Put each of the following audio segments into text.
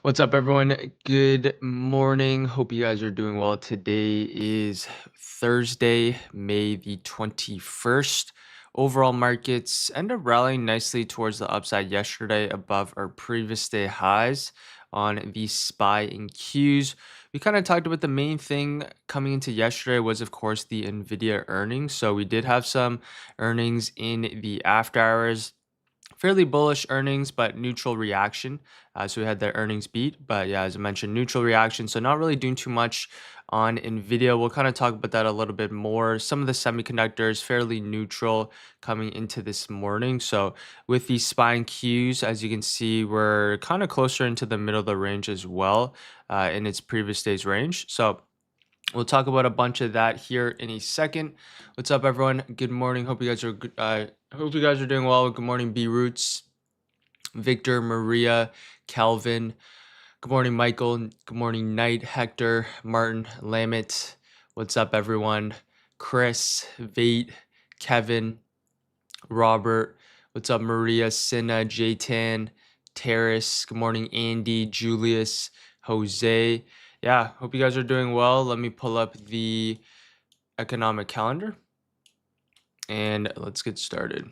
What's up, everyone? Good morning. Hope you guys are doing well. Today is Thursday, May the 21st. Overall markets ended up rallying nicely towards the upside yesterday above our previous day highs on the SPY and Qs. We kind of talked about the main thing coming into yesterday was, of course, the Nvidia earnings. So we did have some earnings in the after hours, fairly bullish earnings, but neutral reaction. So we had the earnings beat, but yeah, as I mentioned, neutral reaction. So not really doing too much on Nvidia. We'll kind of talk about that a little bit more. Some of the semiconductors fairly neutral coming into this morning. So with these spine Qs, as you can see, we're kind of closer into the middle of the range as well in its previous day's range. So we'll talk about a bunch of that here in a second. What's up, everyone? Good morning. Hope you guys are good. Hope you guys are doing well. Good morning, B Roots, Victor, Maria, Calvin. Good morning, Michael. Good morning, Knight, Hector, Martin, Lamit. What's up, everyone? Chris, Vate, Kevin, Robert. What's up, Maria, Cinna, Jaytan, Terrace. Good morning, Andy, Julius, Jose. Yeah, hope you guys are doing well. Let me pull up the economic calendar and let's get started.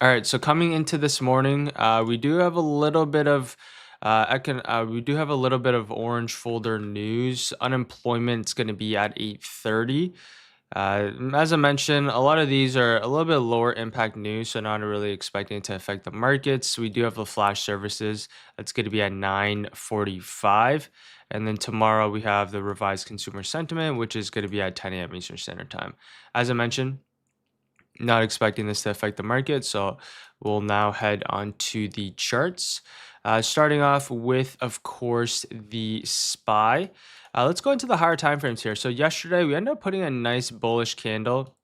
All right, so coming into this morning, we do have a little bit of orange folder news. Unemployment's going to be at 8:30. As I mentioned, a lot of these are a little bit lower impact news, so not really expecting it to affect the markets. We do have the flash services that's going to be at 9:45, and then tomorrow we have the revised consumer sentiment, which is going to be at 10 a.m. Eastern Standard Time. As I mentioned, not expecting this to affect the market, so we'll now head on to the charts. Starting off with, of course, the SPY. Let's go into the higher time frames here. So yesterday we ended up putting a nice bullish candle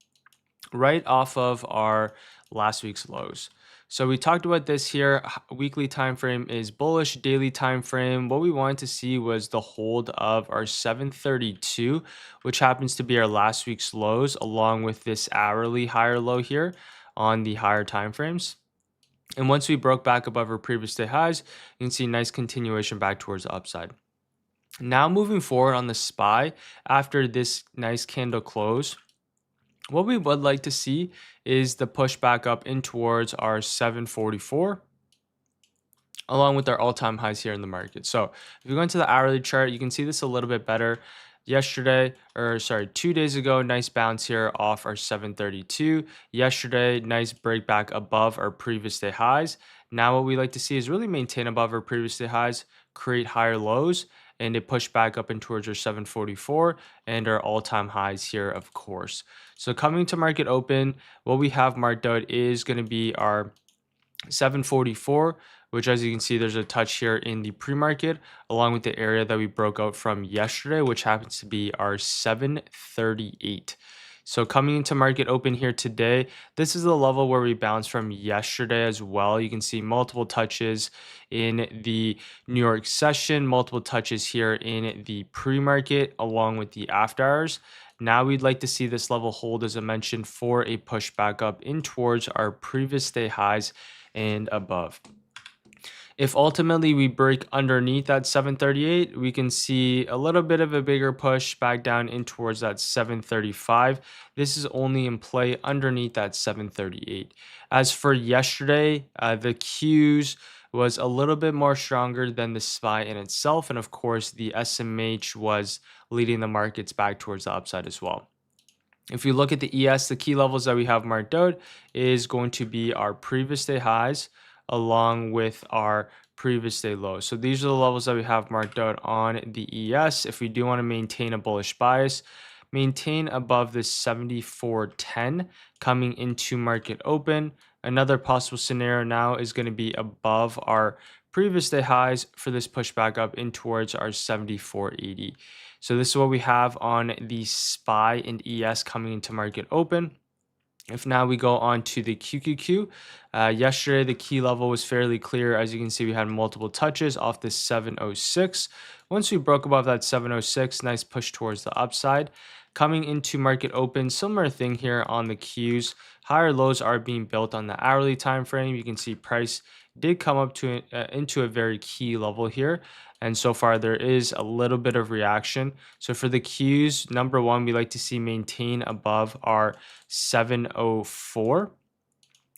right off of our last week's lows. So we talked about this here. Weekly time frame is bullish. Daily time frame, what we wanted to see was the hold of our 732, which happens to be our last week's lows, along with this hourly higher low here on the higher time frames. And once we broke back above our previous day highs, you can see nice continuation back towards the upside. Now moving forward on the SPY, after this nice candle close, what we would like to see is the push back up in towards our 744, along with our all-time highs here in the market. So if you go into the hourly chart, you can see this a little bit better. Yesterday, or sorry, 2 days ago, nice bounce here off our 732. Yesterday, nice break back above our previous day highs. Now what we like to see is really maintain above our previous day highs, create higher lows, and it pushed back up in towards our 744 and our all-time highs here, of course. So coming to market open, what we have marked out is going to be our 744, which, as you can see, there's a touch here in the pre-market, along with the area that we broke out from yesterday, which happens to be our 738. So coming into market open here today, this is the level where we bounced from yesterday as well. You can see multiple touches in the New York session, multiple touches here in the pre-market, along with the after hours. Now we'd like to see this level hold, as I mentioned, for a push back up in towards our previous day highs and above. If ultimately we break underneath that 738, we can see a little bit of a bigger push back down in towards that 735. This is only in play underneath that 738. As for yesterday, the Qs was a little bit more stronger than the SPY in itself. And of course, the SMH was leading the markets back towards the upside as well. If you look at the ES, the key levels that we have marked out is going to be our previous day highs along with our previous day lows. So these are the levels that we have marked out on the ES. If we do want to maintain a bullish bias, maintain above this 74.10 coming into market open. Another possible scenario now is going to be above our previous day highs for this pushback up in towards our 74.80. So this is what we have on the SPY and ES coming into market open. If now we go on to the QQQ, yesterday the key level was fairly clear. As you can see, we had multiple touches off this 706. Once we broke above that 706, nice push towards the upside. Coming into market open, similar thing here on the Qs. Higher lows are being built on the hourly time frame. You can see price did come up to into a very key level here, and so far there is a little bit of reaction. So for the Qs, number one, we like to see maintain above our 704.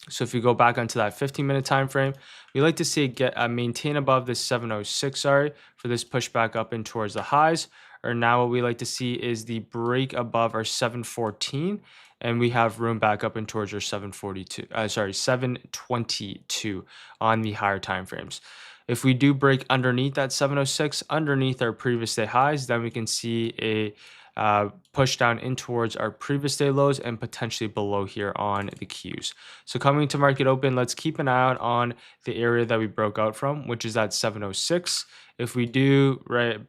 So if you go back onto that 15-minute time frame, we like to see it get maintain above this 706, sorry, for this pushback up in towards the highs. Or now what we like to see is the break above our 714, and we have room back up in towards our 742, 722 on the higher time frames. If we do break underneath that 706, underneath our previous day highs, then we can see a push down in towards our previous day lows and potentially below here on the Qs. So coming to market open, let's keep an eye out on the area that we broke out from, which is at 706. If we do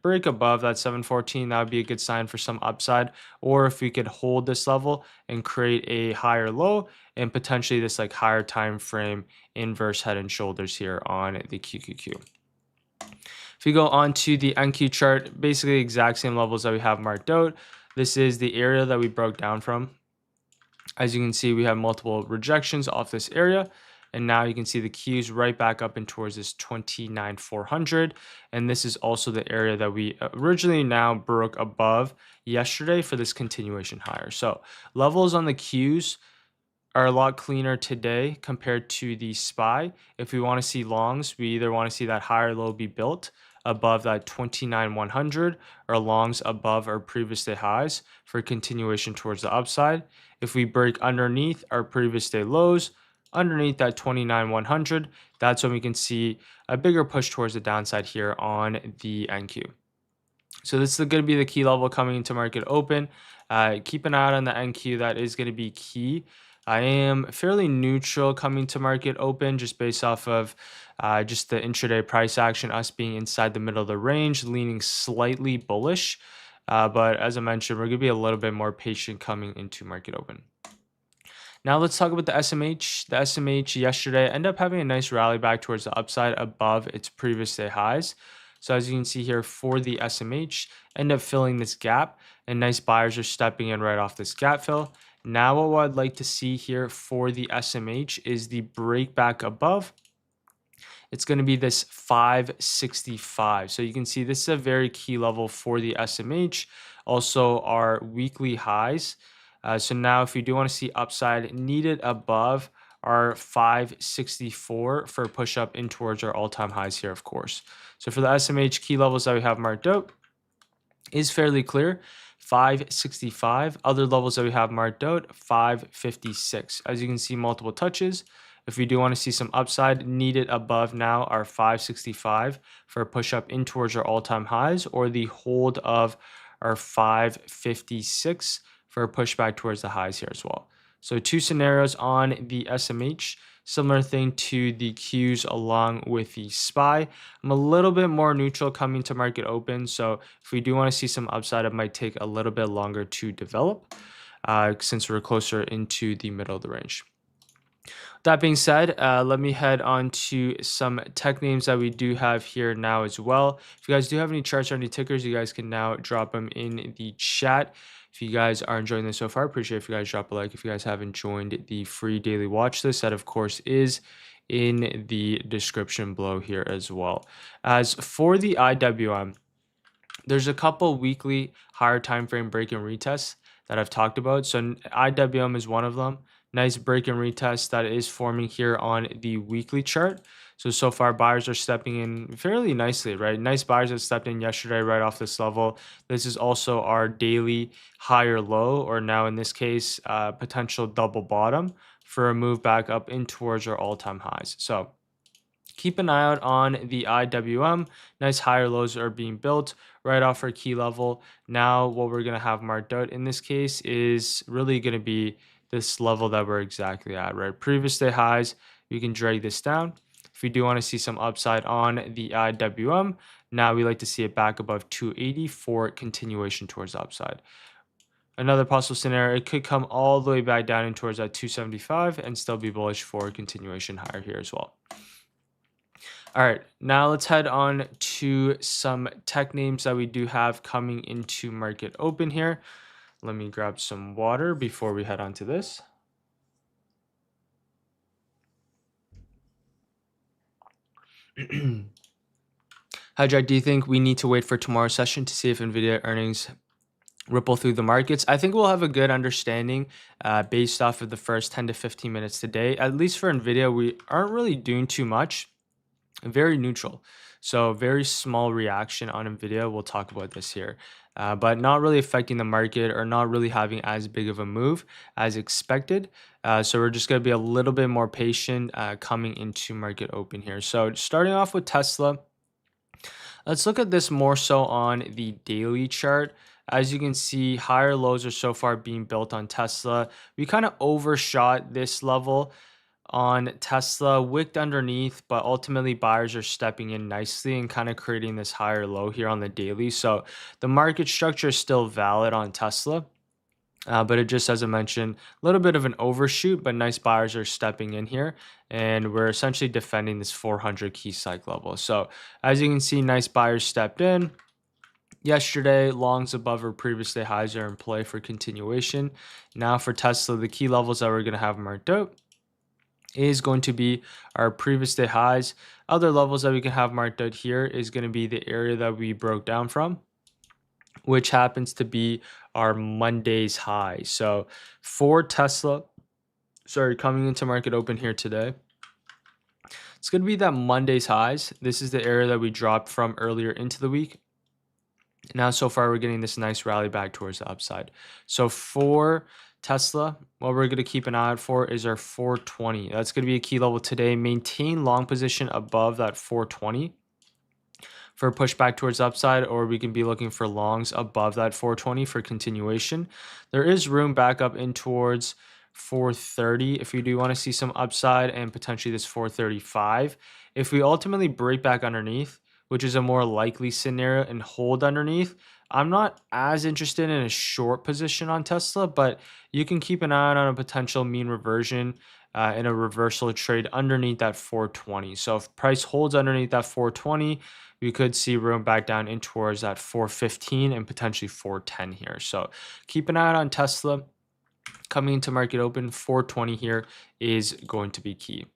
break above that 714, that would be a good sign for some upside. Or if we could hold this level and create a higher low and potentially this like higher time frame inverse head and shoulders here on the QQQ. If we go on to the NQ chart, basically exact same levels that we have marked out. This is the area that we broke down from. As you can see, we have multiple rejections off this area. And now you can see the Qs right back up in towards this 29,400. And this is also the area that we originally now broke above yesterday for this continuation higher. So levels on the Qs are a lot cleaner today compared to the SPY. If we want to see longs, we either want to see that higher low be built above that 29,100 or longs above our previous day highs for continuation towards the upside. If we break underneath our previous day lows, underneath that 29,100, that's when we can see a bigger push towards the downside here on the NQ. So this is going to be the key level coming into market open. Keep an eye out on the NQ. That is going to be key. I am fairly neutral coming to market open just based off of just the intraday price action, us being inside the middle of the range, leaning slightly bullish. But as I mentioned, we're going to be a little bit more patient coming into market open. Now let's talk about the SMH. The SMH yesterday ended up having a nice rally back towards the upside above its previous day highs. So as you can see here for the SMH, end up filling this gap and nice buyers are stepping in right off this gap fill. Now what I'd like to see here for the SMH is the break back above. It's going to be this 565. So you can see this is a very key level for the SMH. Also our weekly highs. So now if you do want to see upside needed above our 564 for a push up in towards our all-time highs here, of course. So for the SMH key levels that we have marked out is fairly clear. 565. Other levels that we have marked out, 556. As you can see, multiple touches. If we do want to see some upside, needed above now our 565 for a push up in towards our all-time highs, or the hold of our 556 for a pushback towards the highs here as well. So two scenarios on the SMH. Similar thing to the Qs along with the SPY. I'm a little bit more neutral coming to market open. So if we do want to see some upside, it might take a little bit longer to develop since we're closer into the middle of the range. That being said, let me head on to some tech names that we do have here now as well. If you guys do have any charts or any tickers, you guys can now drop them in the chat. If you guys are enjoying this so far, appreciate if you guys drop a like. If you guys haven't joined the free daily watch list, that of course is in the description below here as well. As for the IWM, there's a couple weekly higher time frame break and retests that I've talked about. So IWM is one of them. Nice break and retest that is forming here on the weekly chart. So far buyers are stepping in fairly nicely, right? Nice buyers that stepped in yesterday right off this level. This is also our daily higher low, or now in this case, potential double bottom for a move back up in towards our all-time highs. So keep an eye out on the IWM. Nice higher lows are being built right off our key level. Now what we're going to have marked out in this case is really going to be this level that we're exactly at, right? Previous day highs, we can drag this down. If we do want to see some upside on the IWM, now we like to see it back above 280 for continuation towards the upside. Another possible scenario, it could come all the way back down in towards that 275 and still be bullish for continuation higher here as well. All right, now let's head on to some tech names that we do have coming into market open here. Let me grab some water before we head on to this. Hydra, do you think we need to wait for tomorrow's session to see if Nvidia earnings ripple through the markets? I think we'll have a good understanding based off of the first 10 to 15 minutes today. At least for Nvidia, we aren't really doing too much. Very neutral. So very small reaction on Nvidia. We'll talk about this here, but not really affecting the market or not really having as big of a move as expected. So we're just going to be a little bit more patient coming into market open here. So starting off with Tesla, let's look at this more so on the daily chart. As you can see, higher lows are so far being built on Tesla. We kind of overshot this level on Tesla, wicked underneath, but ultimately buyers are stepping in nicely and kind of creating this higher low here on the daily. So the market structure is still valid on Tesla. But it just, as I mentioned, a little bit of an overshoot, but nice buyers are stepping in here. And we're essentially defending this 400 key cycle level. So as you can see, nice buyers stepped in. Yesterday, longs above our previous day highs are in play for continuation. Now for Tesla, the key levels that we're going to have marked out is going to be our previous day highs. Other levels that we can have marked out here is going to be the area that we broke down from, which happens to be our Monday's high. So for Tesla, coming into market open here today, it's going to be that Monday's highs. This is the area that we dropped from earlier into the week. Now, so far, we're getting this nice rally back towards the upside. So for Tesla, what we're going to keep an eye out for is our 420. That's going to be a key level today. Maintain long position above that 420 for a pushback towards upside, or we can be looking for longs above that 420 for continuation. There is room back up in towards 430 if you do want to see some upside, and potentially this 435. If we ultimately break back underneath, which is a more likely scenario, and hold underneath, I'm not as interested in a short position on Tesla, but you can keep an eye out on a potential mean reversion in a reversal trade underneath that 420. So if price holds underneath that 420, we could see room back down in towards that 415 and potentially 410 here. So keep an eye out on Tesla. Coming into market open, 420 here is going to be key.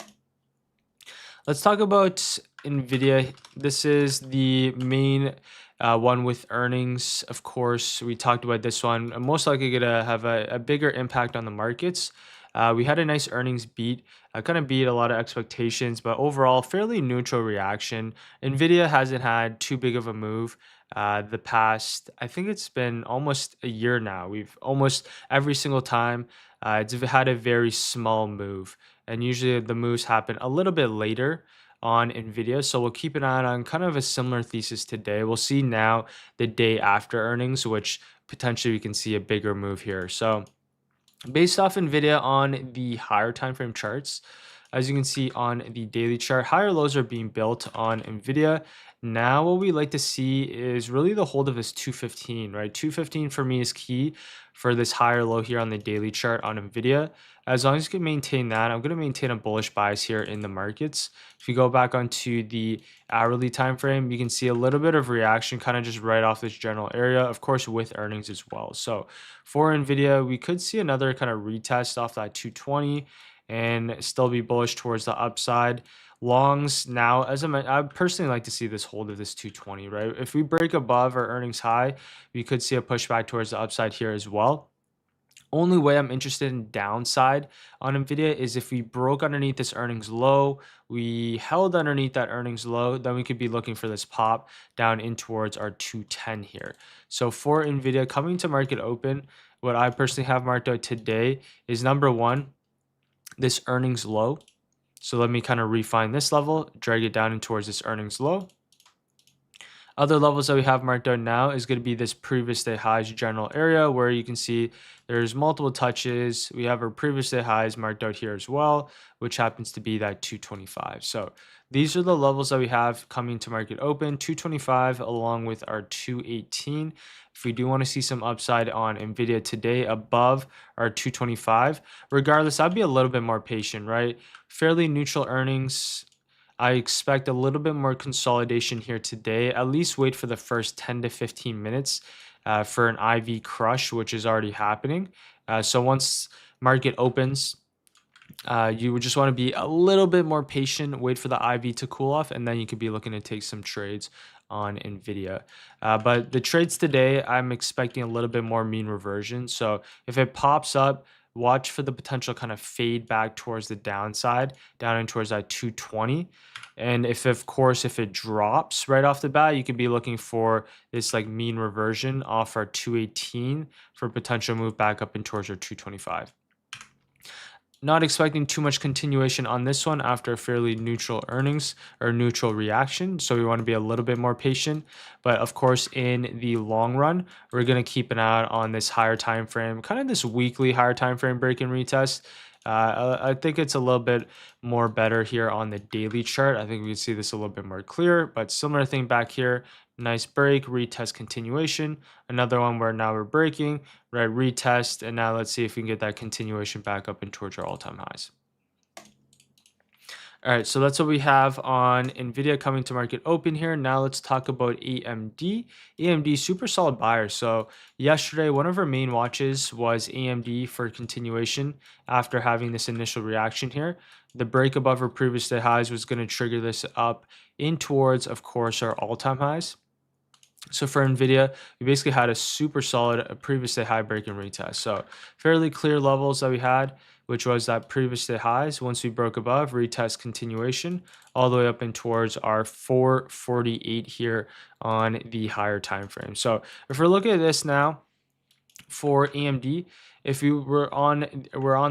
Let's talk about Nvidia. This is the main one with earnings. Of course, we talked about this one. Most likely going to have a bigger impact on the markets. We had a nice earnings beat. Kind of beat a lot of expectations, but overall, fairly neutral reaction. Nvidia hasn't had too big of a move the past, I think it's been almost a year now. We've almost every single time it's had a very small move. And usually the moves happen a little bit later on Nvidia. So we'll keep an eye on kind of a similar thesis today. We'll see now the day after earnings, which potentially we can see a bigger move here. So based off Nvidia on the higher time frame charts, as you can see on the daily chart, higher lows are being built on Nvidia. Now what we like to see is really the hold of this 215, right? 215 for me is key for this higher low here on the daily chart on Nvidia. As long as you can maintain that, I'm going to maintain a bullish bias here in the markets. If you go back onto the hourly time frame, you can see a little bit of reaction kind of just right off this general area, of course, with earnings as well. So for Nvidia, we could see another kind of retest off that 220 and still be bullish towards the upside. Longs now, as I personally like to see this hold of this 220, right? If we break above our earnings high, we could see a pushback towards the upside here as well. Only way I'm interested in downside on Nvidia is if we broke underneath this earnings low, we held underneath that earnings low, then we could be looking for this pop down in towards our 210 here. So for Nvidia coming to market open, what I personally have marked out today is number one, this earnings low. So let me kind of refine this level, drag it down in towards this earnings low. Other levels that we have marked out now is going to be this previous day highs general area where you can see there's multiple touches. We have our previous day highs marked out here as well, which happens to be that 225. So these are the levels that we have coming to market open, 225 along with our 218. If we do want to see some upside on Nvidia today above our 225, regardless, I'd be a little bit more patient, right? Fairly neutral earnings. I expect a little bit more consolidation here today. At least wait for the first 10 to 15 minutes for an IV crush, which is already happening. So once market opens, you would just want to be a little bit more patient, wait for the IV to cool off, and then you could be looking to take some trades on Nvidia. But the trades today, I'm expecting a little bit more mean reversion. So if it pops up, watch for the potential kind of fade back towards the downside, down in towards that 220. And if, of course, if it drops right off the bat, you could be looking for this like mean reversion off our 218 for potential move back up in towards our 225. Not expecting too much continuation on this one after a fairly neutral earnings or neutral reaction. So we want to be a little bit more patient. But of course, in the long run, we're going to keep an eye on this higher time frame, kind of this weekly higher time frame break and retest. I think it's a little bit more better here on the daily chart. I think we can see this a little bit more clear, but similar thing back here. Nice break, retest, continuation. Another one where now we're breaking, right? Retest, and now let's see if we can get that continuation back up and towards our all-time highs. All right, so that's what we have on Nvidia coming to market open here. Now let's talk about AMD. AMD super solid buyer. So yesterday, one of our main watches was AMD for continuation after having this initial reaction here. The break above our previous day highs was going to trigger this up in towards, of course, our all-time highs. So for Nvidia, we basically had a super solid previous day high break and retest. So fairly clear levels that we had, which was that previous day highs. Once we broke above, retest continuation all the way up in towards our 448 here on the higher time frame. So if we're looking at this now for AMD, if we're on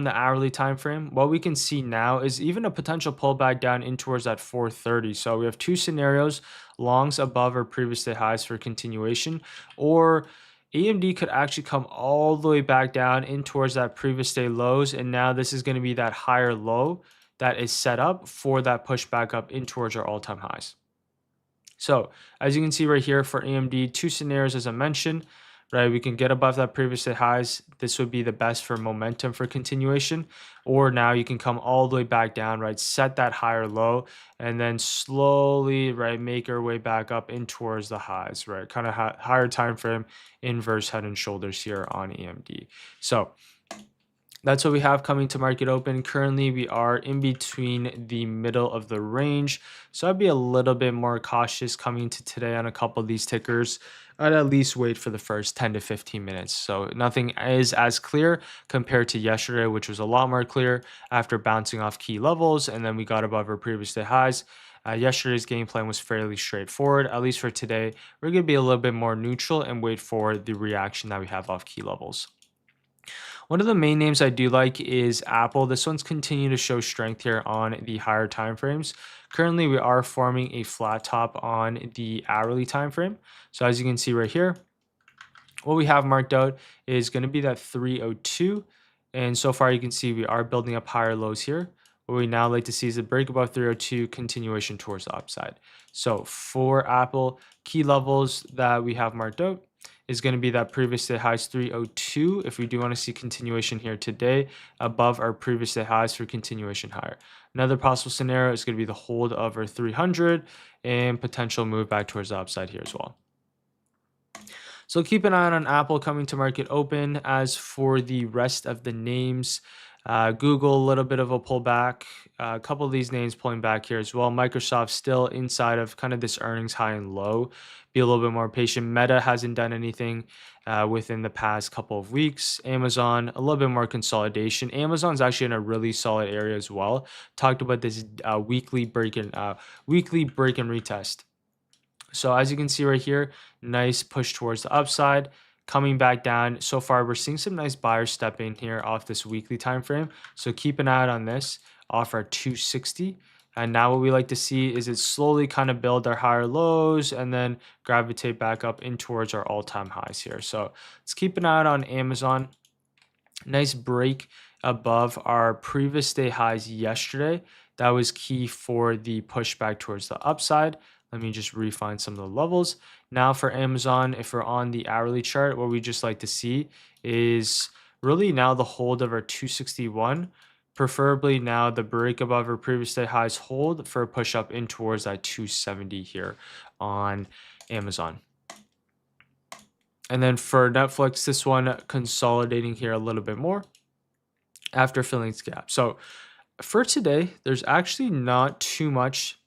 the hourly time frame, what we can see now is even a potential pullback down in towards that 430. So we have two scenarios: longs above our previous day highs for continuation, or AMD could actually come all the way back down in towards that previous day lows, and now this is going to be that higher low that is set up for that push back up in towards our all-time highs. So as you can see right here for AMD, two scenarios as I mentioned, right? We can get above that previous day highs. This would be the best for momentum for continuation. Or now you can come all the way back down, right? Set that higher low and then slowly, right, make our way back up in towards the highs, right? Kind of higher time frame, inverse head and shoulders here on AMD. So that's what we have coming to market open. Currently, we are in between the middle of the range. So I'd be a little bit more cautious coming to today on a couple of these tickers. I'd at least wait for the first 10 to 15 minutes. So nothing is as clear compared to yesterday, which was a lot more clear after bouncing off key levels. And then we got above our previous day highs. Yesterday's game plan was fairly straightforward. At least for today, we're going to be a little bit more neutral and wait for the reaction that we have off key levels. One of the main names I do like is Apple. This one's continuing to show strength here on the higher time frames. Currently, we are forming a flat top on the hourly time frame. So as you can see right here, what we have marked out is going to be that 302. And so far, you can see we are building up higher lows here. What we now like to see is a break above 302, continuation towards the upside. So for Apple, key levels that we have marked out is going to be that previous day highs 302 if we do want to see continuation here today above our previous day highs for continuation higher. Another possible scenario is going to be the hold of our 300 and potential move back towards the upside here as well. So keep an eye on Apple coming to market open. As for the rest of the names, Google, a little bit of a pullback. A couple of these names pulling back here as well. Microsoft still inside of kind of this earnings high and low. Be a little bit more patient. Meta hasn't done anything within the past couple of weeks. Amazon, a little bit more consolidation. Amazon's actually in a really solid area as well. Talked about this weekly break and retest. So as you can see right here, nice push towards the upside, coming back down. So far, we're seeing some nice buyers step in here off this weekly time frame. So keep an eye out on this off our 260. And now what we like to see is it slowly kind of build our higher lows and then gravitate back up in towards our all-time highs here. So let's keep an eye out on Amazon. Nice break above our previous day highs yesterday. That was key for the pushback towards the upside. Let me just refine some of the levels. Now for Amazon, if we're on the hourly chart, what we just like to see is really now the hold of our 261, preferably now the break above our previous day highs hold for a push up in towards that 270 here on Amazon. And then for Netflix, this one consolidating here a little bit more after filling its gap. So for today, there's actually not too much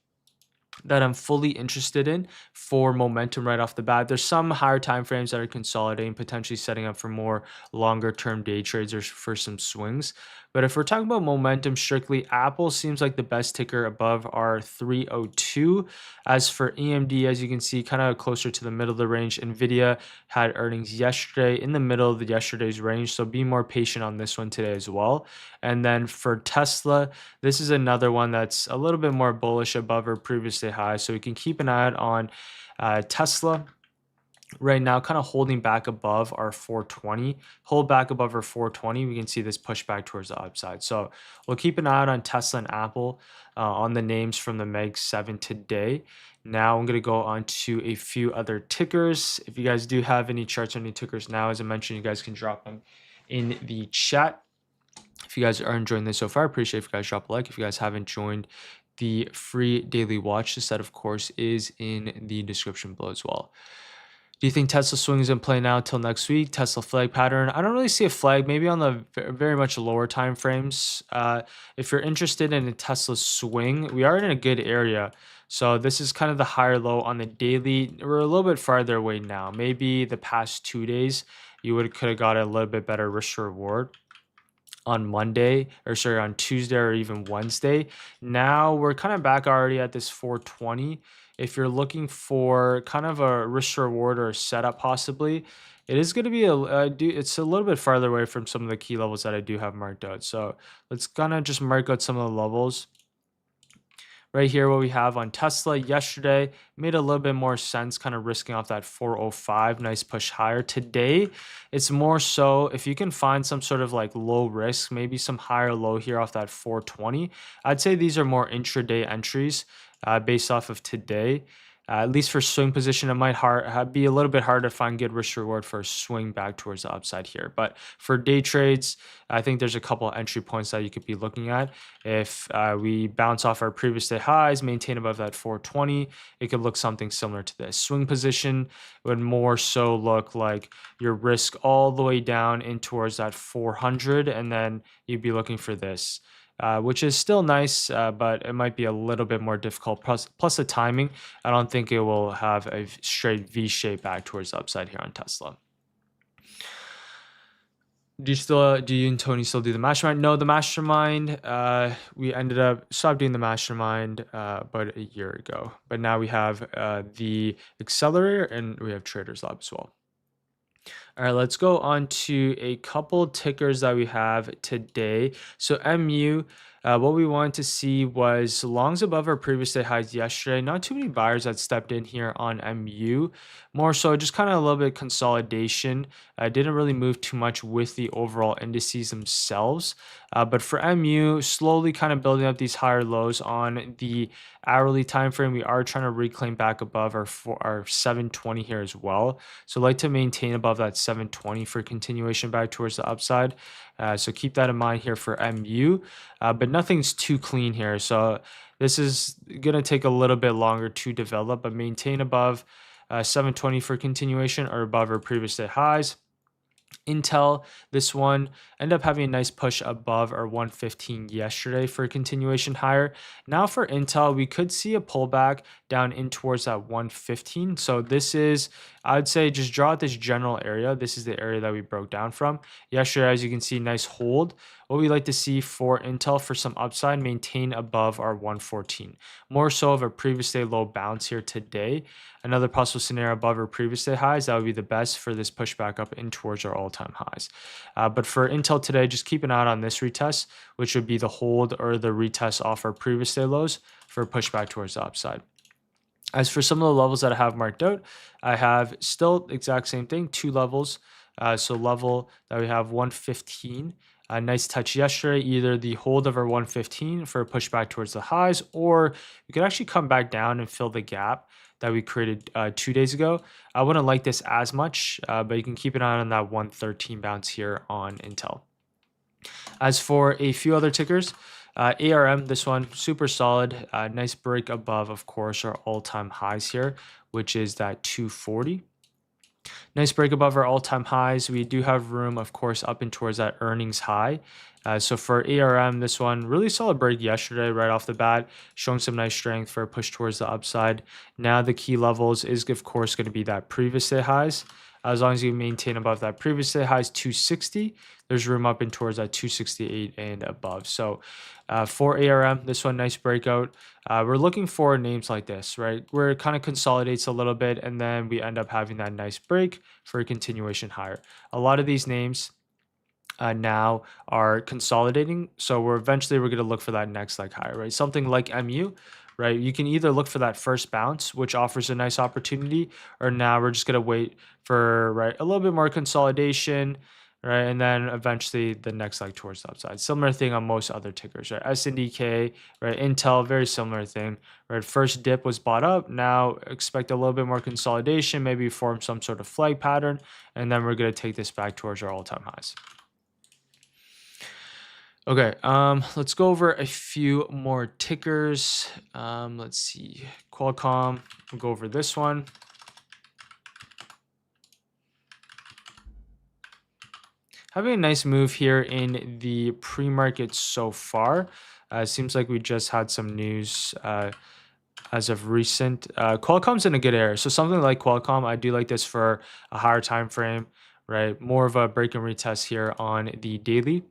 that I'm fully interested in for momentum right off the bat. There's some higher time frames that are consolidating, potentially setting up for more longer term day trades or for some swings. But if we're talking about momentum strictly, Apple seems like the best ticker above our 302. As for AMD, as you can see, kind of closer to the middle of the range. Nvidia had earnings yesterday in the middle of the yesterday's range, so be more patient on this one today as well. And then for Tesla, this is another one that's a little bit more bullish above our previously high. So we can keep an eye out on Tesla right now, kind of holding back above our 420. Hold back above our 420. We can see this push back towards the upside. So we'll keep an eye out on Tesla and Apple on the names from the Meg 7 today. Now I'm going to go on to a few other tickers. If you guys do have any charts on any tickers now, as I mentioned, you guys can drop them in the chat. If you guys are enjoying this so far, I appreciate if you guys drop a like. If you guys haven't joined the free daily watch, this set of course is in the description below as well. Do you think Tesla swing is in play now till next week? Tesla flag pattern? I don't really see a flag, maybe on the very much lower time frames. If you're interested in a Tesla swing, we are in a good area. So this is kind of the higher low on the daily. We're a little bit farther away now. Maybe the past 2 days, you could have got a little bit better risk reward on Monday, or sorry, on Tuesday or even Wednesday. Now we're kind of back already at this 420. If you're looking for kind of a risk reward or a setup, possibly, it is going to be it's a little bit farther away from some of the key levels that I do have marked out. So let's kind of just mark out some of the levels. Right here, what we have on Tesla yesterday made a little bit more sense, kind of risking off that 405, nice push higher. Today, it's more so if you can find some sort of like low risk, maybe some higher low here off that 420. I'd say these are more intraday entries based off of today. At least for swing position, it might be a little bit hard to find good risk reward for a swing back towards the upside here. But for day trades, I think there's a couple entry points that you could be looking at. If we bounce off our previous day highs, maintain above that 420, it could look something similar to this. Swing position would more so look like your risk all the way down in towards that 400, and then you'd be looking for this. Which is still nice, but it might be a little bit more difficult. Plus the timing, I don't think it will have a straight V shape back towards the upside here on Tesla. Do you and Tony still do the mastermind? No, the mastermind, we ended up stopped doing the mastermind about a year ago. But now we have the accelerator and we have Traders Lab as well. All right, let's go on to a couple tickers that we have today. So MU, what we wanted to see was longs above our previous day highs yesterday. Not too many buyers that stepped in here on MU. More so just kind of a little bit consolidation. Didn't really move too much with the overall indices themselves. But for MU, slowly kind of building up these higher lows on the hourly time frame. We are trying to reclaim back above our 720 here as well. So like to maintain above that 720 for continuation back towards the upside. So keep that in mind here for MU. But nothing's too clean here. So this is going to take a little bit longer to develop, but maintain above 720 for continuation or above our previous day highs. Intel, this one ended up having a nice push above our 115 yesterday for a continuation higher. Now for Intel, we could see a pullback down in towards that 115. So this is, I would say, just draw out this general area. This is the area that we broke down from yesterday. As you can see, nice hold. What we like to see for Intel for some upside, maintain above our 114. More so of a previous day low bounce here today. Another possible scenario above our previous day highs, that would be the best for this pushback up in towards our all-time highs. But for Intel today, just keep an eye on this retest, which would be the hold or the retest off our previous day lows for a pushback towards the upside. As for some of the levels that I have marked out, I have still exact same thing, two levels. So level that we have 115. A nice touch yesterday, either the hold of our 115 for a pushback towards the highs, or we could actually come back down and fill the gap that we created 2 days ago. I wouldn't like this as much, but you can keep an eye on that 113 bounce here on Intel. As for a few other tickers, ARM, this one, super solid. Nice break above, of course, our all-time highs here, which is that 240. Nice break above our all-time highs. We do have room, of course, up and towards that earnings high. So for ARM, this one really solid break yesterday right off the bat, showing some nice strength for a push towards the upside. Now the key levels is, of course, going to be that previous day highs. As long as you maintain above that previous day highs 260, there's room up and towards that 268 and above. So for ARM, this one nice breakout. We're looking for names like this, right? Where it kind of consolidates a little bit and then we end up having that nice break for a continuation higher. A lot of these names now are consolidating. So we're going to look for that next leg higher, right? Something like MU, right? You can either look for that first bounce, which offers a nice opportunity, or now we're just going to wait for, right, a little bit more consolidation, right? And then eventually the next leg towards the upside. Similar thing on most other tickers, right? SNDK, right? Intel, very similar thing, right? First dip was bought up. Now expect a little bit more consolidation, maybe form some sort of flag pattern, and then we're going to take this back towards our all-time highs. Okay, let's go over a few more tickers. Let's see, Qualcomm, we'll go over this one. Having a nice move here in the pre-market so far. Seems like we just had some news as of recent. Qualcomm's in a good area. So something like Qualcomm, I do like this for a higher time frame, right? More of a break and retest here on the daily.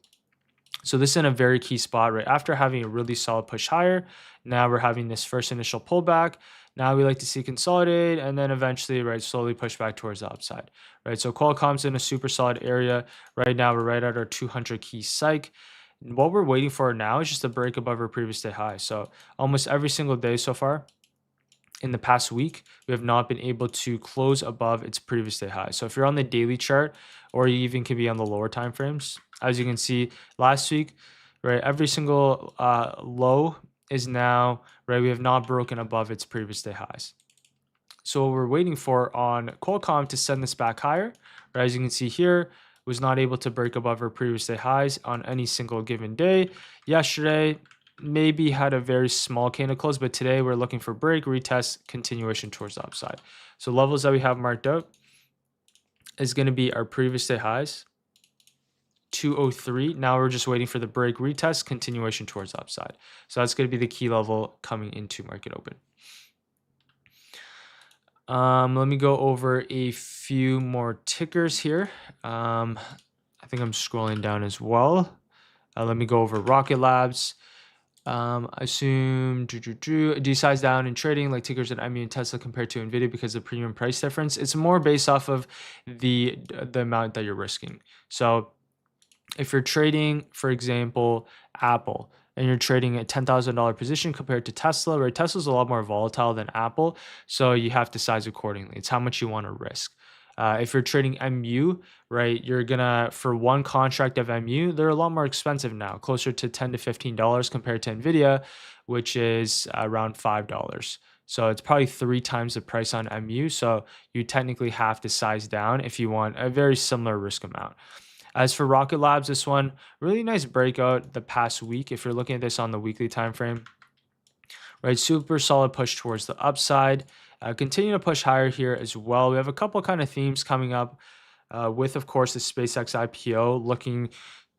So this is in a very key spot, right? After having a really solid push higher, now we're having this first initial pullback. Now we like to see consolidate and then eventually, right, slowly push back towards the upside, right? So Qualcomm's in a super solid area. Right now, we're right at our 200 key psych. And what we're waiting for now is just a break above our previous day high. So almost every single day so far, in the past week, we have not been able to close above its previous day high. So if you're on the daily chart, or you even can be on the lower time frames, as you can see last week, right, every single low is now, right, we have not broken above its previous day highs. So what we're waiting for on Qualcomm to send this back higher, right, as you can see here, was not able to break above our previous day highs on any single given day. Yesterday, maybe had a very small candle close, but today we're looking for break, retest, continuation towards the upside. So levels that we have marked out is going to be our previous day highs, 203. Now we're just waiting for the break, retest, continuation towards the upside. So that's going to be the key level coming into market open. Let me go over a few more tickers here. I think I'm scrolling down as well. Let me go over Rocket Labs. I assume do size down in trading like tickers at MU and Tesla compared to Nvidia because of the premium price difference. It's more based off of the amount that you're risking. So if you're trading, for example, Apple, and you're trading a $10,000 position compared to Tesla, right? Tesla's a lot more volatile than Apple, so you have to size accordingly. It's how much you want to risk. If you're trading MU, right, you're gonna, for one contract of MU, they're a lot more expensive now, closer to $10 to $15 compared to Nvidia, which is around $5. So it's probably 3 times the price on MU. So you technically have to size down if you want a very similar risk amount. As for Rocket Labs, this one, really nice breakout the past week. If you're looking at this on the weekly time frame, right, super solid push towards the upside. Continue to push higher here as well. We have a couple kind of themes coming up with, of course, the SpaceX IPO looking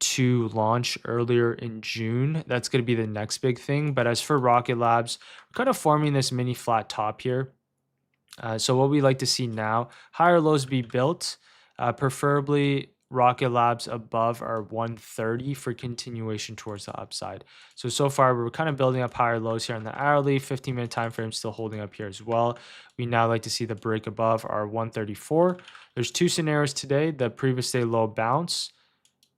to launch earlier in June. That's going to be the next big thing. But as for Rocket Labs, we're kind of forming this mini flat top here. So what we like to see now, higher lows be built, preferably Rocket Labs above our 130 for continuation towards the upside. So far we're kind of building up higher lows here on the hourly, 15-minute time frame still holding up here as well. We now like to see the break above our 134. There's 2 scenarios today, the previous day low bounce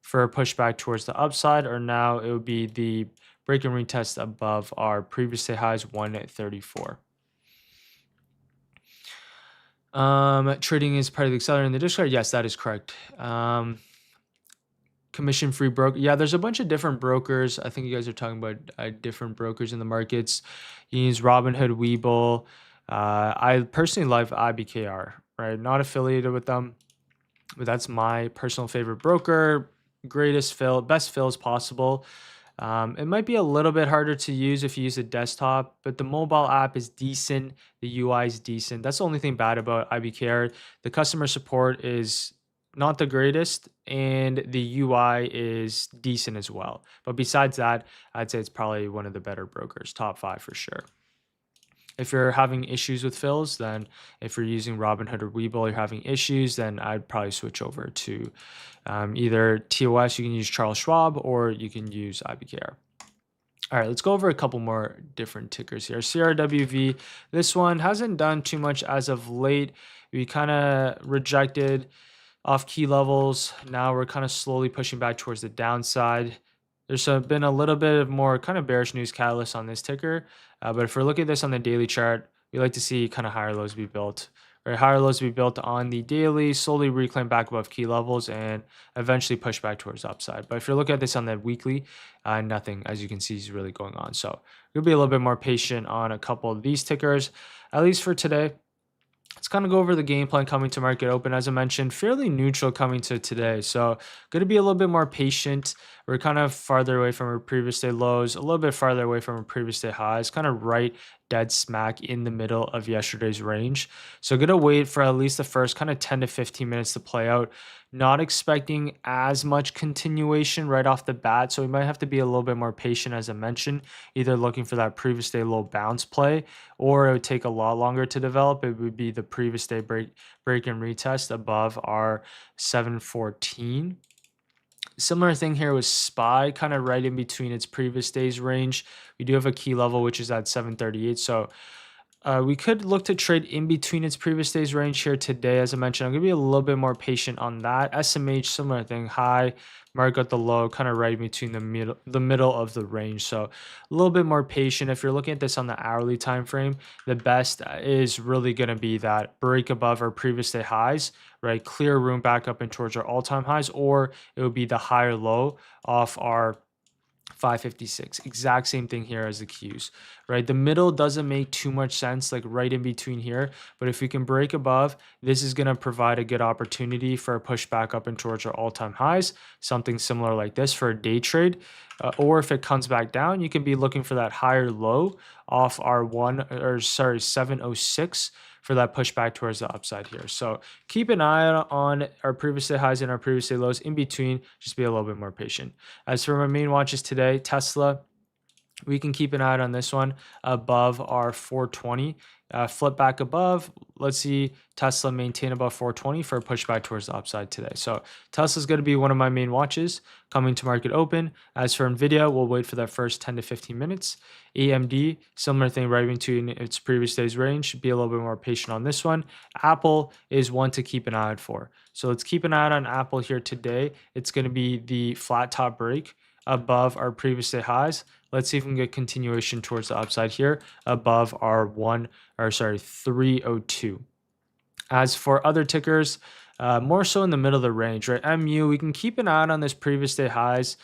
for a pushback towards the upside, or now it would be the break and retest above our previous day highs, 134. Trading is part of the accelerator in the Discord. Yes, that is correct. Commission-free broker. Yeah, there's a bunch of different brokers. I think you guys are talking about different brokers in the markets. You use Robinhood, Webull. I personally love IBKR, right? Not affiliated with them, but that's my personal favorite broker. Greatest fill, best fills possible. It might be a little bit harder to use if you use a desktop, but the mobile app is decent. The UI is decent. That's the only thing bad about IBKR. The customer support is not the greatest, and the UI is decent as well. But besides that, I'd say it's probably one of the better brokers, top five for sure. If you're having issues with fills, then if you're using Robinhood or Webull, you're having issues, then I'd probably switch over to either TOS, you can use Charles Schwab, or you can use IBKR. All right, let's go over a couple more different tickers here. CRWV, this one hasn't done too much as of late. We kind of rejected off key levels. Now we're kind of slowly pushing back towards the downside. There's been a little bit of more kind of bearish news catalyst on this ticker. But if we're looking at this on the daily chart, we like to see kind of higher lows be built. Right, higher lows be built on the daily, slowly reclaim back above key levels, and eventually push back towards the upside. But if you're looking at this on the weekly, nothing, as you can see, is really going on. So we'll be a little bit more patient on a couple of these tickers, at least for today. Let's kind of go over the game plan coming to market open. As I mentioned, fairly neutral coming to today. So going to be a little bit more patient. We're kind of farther away from our previous day lows, a little bit farther away from our previous day highs, kind of right dead smack in the middle of yesterday's range. So going to wait for at least the first kind of 10 to 15 minutes to play out. Not expecting as much continuation right off the bat. So we might have to be a little bit more patient, as I mentioned, either looking for that previous day low bounce play, or it would take a lot longer to develop. It would be the previous day break and retest above our 714. Similar thing here with SPY, kind of right in between its previous day's range. We do have a key level, which is at 738. So we could look to trade in between its previous day's range here today. As I mentioned, I'm going to be a little bit more patient on that. SMH, similar thing, high, mark at the low, kind of right between the middle of the range. So a little bit more patient. If you're looking at this on the hourly time frame, the best is really going to be that break above our previous day highs, right? Clear room back up and towards our all-time highs, or it would be the higher low off our 556. Exact same thing here as the Qs, right? The middle doesn't make too much sense, like right in between here. But if we can break above, this is going to provide a good opportunity for a push back up and towards our all-time highs, something similar like this for a day trade. Or if it comes back down, you can be looking for that higher low off our 706 for that pushback towards the upside here. So keep an eye on our previous day highs and our previous day lows in between. Just be a little bit more patient. As for my main watches today, Tesla, we can keep an eye on this one above our 420. Flip back above. Let's see Tesla maintain above 420 for a pushback towards the upside today. So Tesla's going to be one of my main watches coming to market open. As for Nvidia, we'll wait for that first 10 to 15 minutes. AMD, similar thing right between its previous day's range. Be a little bit more patient on this one. Apple is one to keep an eye out for. So let's keep an eye out on Apple here today. It's going to be the flat top break above our previous day highs. Let's see if we can get continuation towards the upside here above our 302. As for other tickers, more so in the middle of the range, right? MU, we can keep an eye on this previous day highs,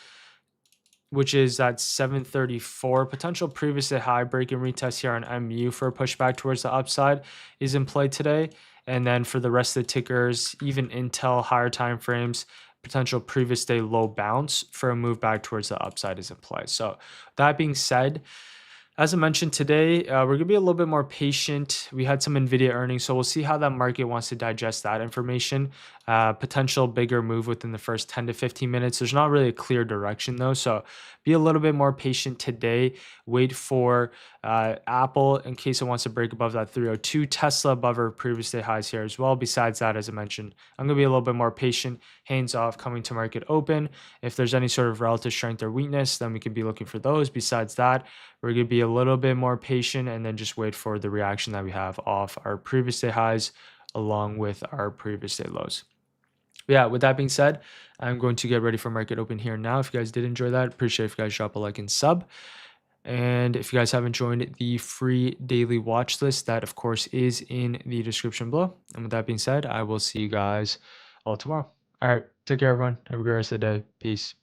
which is at 734. Potential previous day high break and retest here on MU for a pushback towards the upside is in play today. And then for the rest of the tickers, even Intel higher time frames, potential previous day low bounce for a move back towards the upside is in play. So that being said, as I mentioned today, we're going to be a little bit more patient. We had some Nvidia earnings, so we'll see how that market wants to digest that information. Potential bigger move within the first 10 to 15 minutes. There's not really a clear direction though, so be a little bit more patient today. Wait for Apple in case it wants to break above that 302. Tesla above our previous day highs here as well. Besides that, as I mentioned, I'm going to be a little bit more patient, hands off coming to market open. If there's any sort of relative strength or weakness, then we could be looking for those. Besides that, we're going to be a little bit more patient and then just wait for the reaction that we have off our previous day highs along with our previous day lows. But yeah, with that being said, I'm going to get ready for market open here now. If you guys did enjoy that, appreciate if you guys drop a like and sub. And if you guys haven't joined the free daily watch list, that of course is in the description below. And with that being said, I will see you guys all tomorrow. All right, take care everyone. Have a great rest of the day. Peace.